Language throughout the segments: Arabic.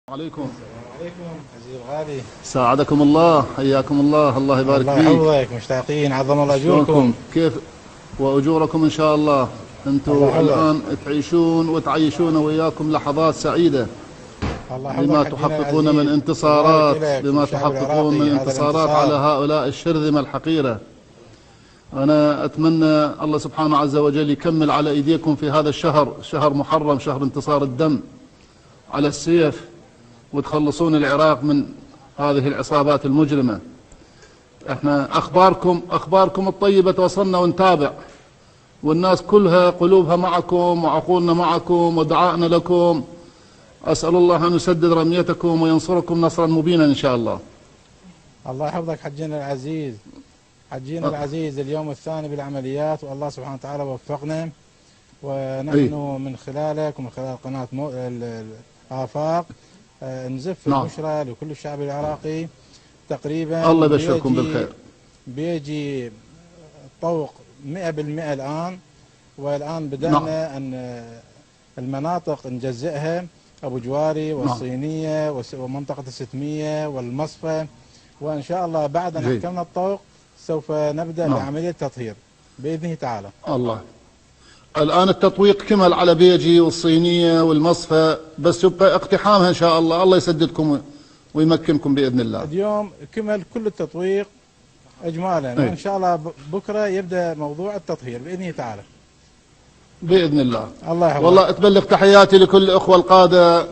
عليكم. السلام عليكم عزيزي الغالي. ساعدكم الله، حياكم الله، الله يبارك فيك. الله يحفظك، مشتاقين، عظم الله اجوركم. كيف واجوركم ان شاء الله. انتم الان تعيشون وتعيشون وياكم لحظات سعيده بما تحققون من انتصارات، بما تحققون من انتصارات على هؤلاء الشرذمه الحقيره. انا اتمنى الله سبحانه عز وجل يكمل على ايديكم في هذا الشهر، شهر محرم، شهر انتصار الدم على السيف، وتخلصون العراق من هذه العصابات المجرمة. احنا اخباركم الطيبة توصلنا ونتابع، والناس كلها قلوبها معكم وعقولنا معكم ودعائنا لكم. اسأل الله ان يسدد رميتكم وينصركم نصرا مبينا ان شاء الله. الله يحفظك حجينا العزيز. حجينا العزيز اليوم الثاني بالعمليات، والله سبحانه وتعالى وفقنا، ونحن من خلالك ومن خلال قناة الآفاق نزف البشرى لكل الشعب العراقي. تقريبا الله يبشركم بالخير. بيجي الطوق 100% الآن، والآن بدأنا أن المناطق نجزئها، أبو جواري والصينية ومنطقة الستمية والمصفى، وإن شاء الله بعد أن حكمنا الطوق سوف نبدأ بعملية تطهير بإذنه تعالى. الله. الآن التطويق كمل على بيجي والصينية والمصفى، بس يبقى اقتحامها إن شاء الله. الله يسددكم ويمكنكم بإذن الله. اليوم كمل كل التطويق إجمالا، وإن شاء الله بكرة يبدأ موضوع التطهير بإذنه تعالى. بإذن الله. الله يحفظك. والله أتبلغ تحياتي لكل الأخوة القادة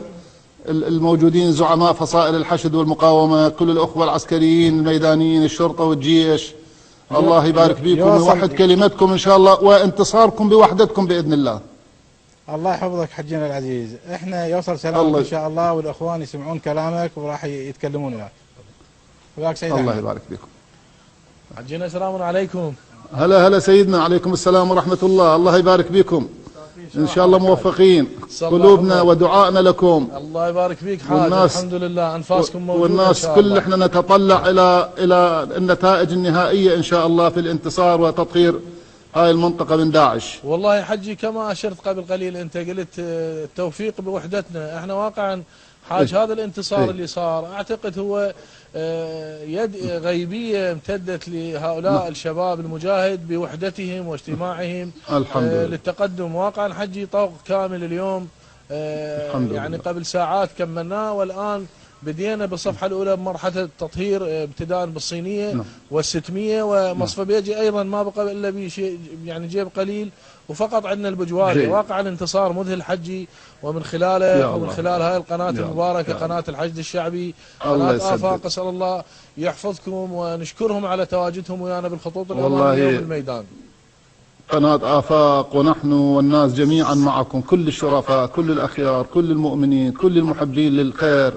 الموجودين، زعماء فصائل الحشد والمقاومة، كل الأخوة العسكريين الميدانيين، الشرطة والجيش. الله يبارك فيكم ويوحد كلمتكم إن شاء الله، وانتصاركم بوحدتكم بإذن الله. الله يحفظك حجينا العزيز. احنا يوصل سلامك إن شاء الله، والأخوان يسمعون كلامك وراح يتكلمون وياك. وياك سيدنا. الله يبارك فيكم. حجينا السلام عليكم. هلا سيدنا، عليكم السلام ورحمة الله. الله يبارك فيكم إن شاء الله، موفقين. قلوبنا ودعائنا لكم. الله يبارك فيك حاج. الحمد لله أنفاسكم موجودة والناس كل احنا نتطلع إلى النتائج النهائية إن شاء الله في الانتصار وتطهير هاي المنطقة من داعش. والله حجي كما أشرت قبل قليل، أنت قلت التوفيق بوحدتنا. احنا واقعا حاج هذا الانتصار اللي صار أعتقد هو يد غيبية امتدت لهؤلاء الشباب المجاهد بوحدتهم واجتماعهم للتقدم. واقعا حجي طوق كامل اليوم، يعني قبل ساعات كملناه، والآن بدينا بالصفحة الأولى بمرحلة التطهير ابتداء بالصينية والستمية ومصفى بيجي أيضا ما بقى إلا بشيء يعني جيب قليل، وفقط عندنا البجواري. واقعا انتصار مذهل حجي، ومن خلاله ومن خلال هاي القناة المباركة، قناة الحشد الشعبي، قناة آفاق، أسأل الله يحفظكم ونشكرهم على تواجدهم ويانا بالخطوط الأمامية والميدان. قناة آفاق ونحن والناس جميعا معكم، كل الشرفاء، كل الأخيار، كل المؤمنين، كل المحبين للخير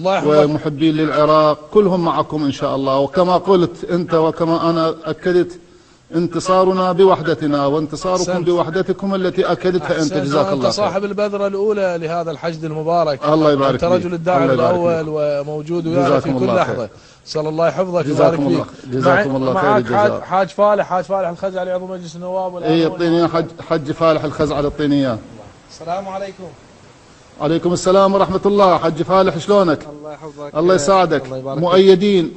ومحبين للعراق، كلهم معكم إن شاء الله. وكما قلت أنت وكما أنا أكدت، انتصارنا بوحدتنا وانتصاركم بوحدتكم التي أكدتها أنت. جزاك الله خير. أنت صاحب البذرة الأولى لهذا الحشد المبارك. الله يبارك فيك. أنت رجل الداعم الأول وموجود ويانا في كل لحظة. صلى الله يحفظك ويبارك فيك. جزاكم الله خير الجزاء. حاج فالح الخزعلي عضو مجلس النواب. اي اعطيني حج فالح الخزعلي، اعطيني اياه. السلام عليكم. عليكم السلام ورحمة الله. حج فالح شلونك؟ الله يحفظك. الله يساعدك.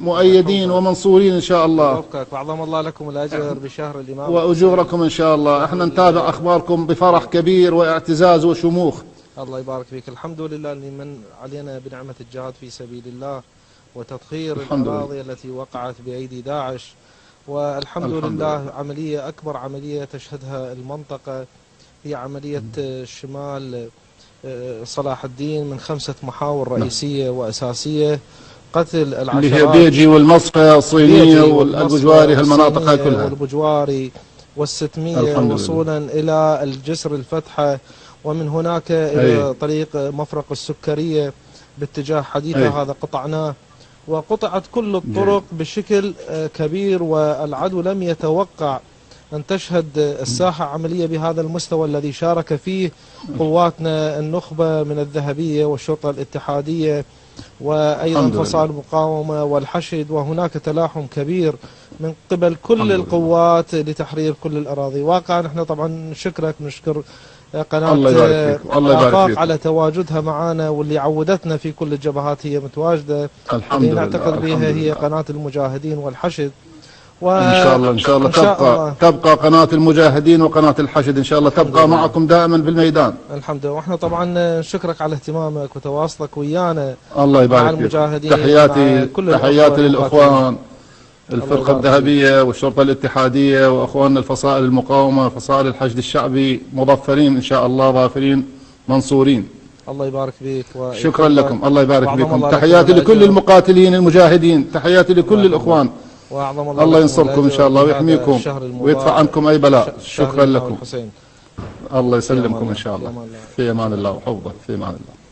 مؤيدين ومنصورين إن شاء الله. يوفقك وأعظم الله لكم الأجر بشهر الإمام وأجوركم إن شاء الله. احنا نتابع أخباركم بفرح كبير واعتزاز وشموخ. الله يبارك فيك. الحمد لله اللي من علينا بنعمة الجهاد في سبيل الله وتطهير الأراضي التي وقعت بأيدي داعش. والحمد لله عملية أكبر عملية تشهدها المنطقة هي عملية شمال صلاح الدين من 5 محاور رئيسية وأساسية. قتل العشرات اللي هي بيجي والمصفى الصينية والبجواري، هالمناطق كلها، والبجواري والستمية وصولا إلى الجسر الفتحة، ومن هناك إلى طريق مفرق السكرية باتجاه حديثة. هذا قطعناه، وقطعت كل الطرق بشكل كبير، والعدو لم يتوقع أن تشهد الساحة عملية بهذا المستوى الذي شارك فيه قواتنا النخبة من الذهبية والشرطة الاتحادية وأيضا فصائل المقاومة والحشد. وهناك تلاحم كبير من قبل كل القوات لتحرير كل الأراضي. واقعا نحن طبعا نشكرك، نشكر قناة الله يبارك فيك. الله يبارك آفاق فيك. على تواجدها معنا، واللي عودتنا في كل الجبهات هي متواجدة. الحمد اللي لله. نعتقد بها الحمد هي لله. قناة المجاهدين والحشد. إن شاء الله إن شاء الله تبقى قناة المجاهدين وقناة الحشد إن شاء الله تبقى معكم دائما بالميدان. الحمد لله. واحنا طبعا نشكرك على اهتمامك وتواصلك ويانا. الله يبارك فيك. تحياتي للإخوان الفرقة الذهبية والشرطة الاتحادية وأخواننا الفصائل المقاومة، فصائل الحشد الشعبي، مظفرين إن شاء الله، ظافرين منصورين. الله يبارك فيك. شكرا لكم. الله يبارك فيكم. تحياتي لكل المقاتلين المجاهدين، تحياتي لكل الإخوان. وأعظم الله ينصركم إن شاء الله ويحميكم ويدفع عنكم أي بلاء. شكرا لكم. الله يسلمكم إن شاء الله. في أمان الله وحفظه. في أمان الله.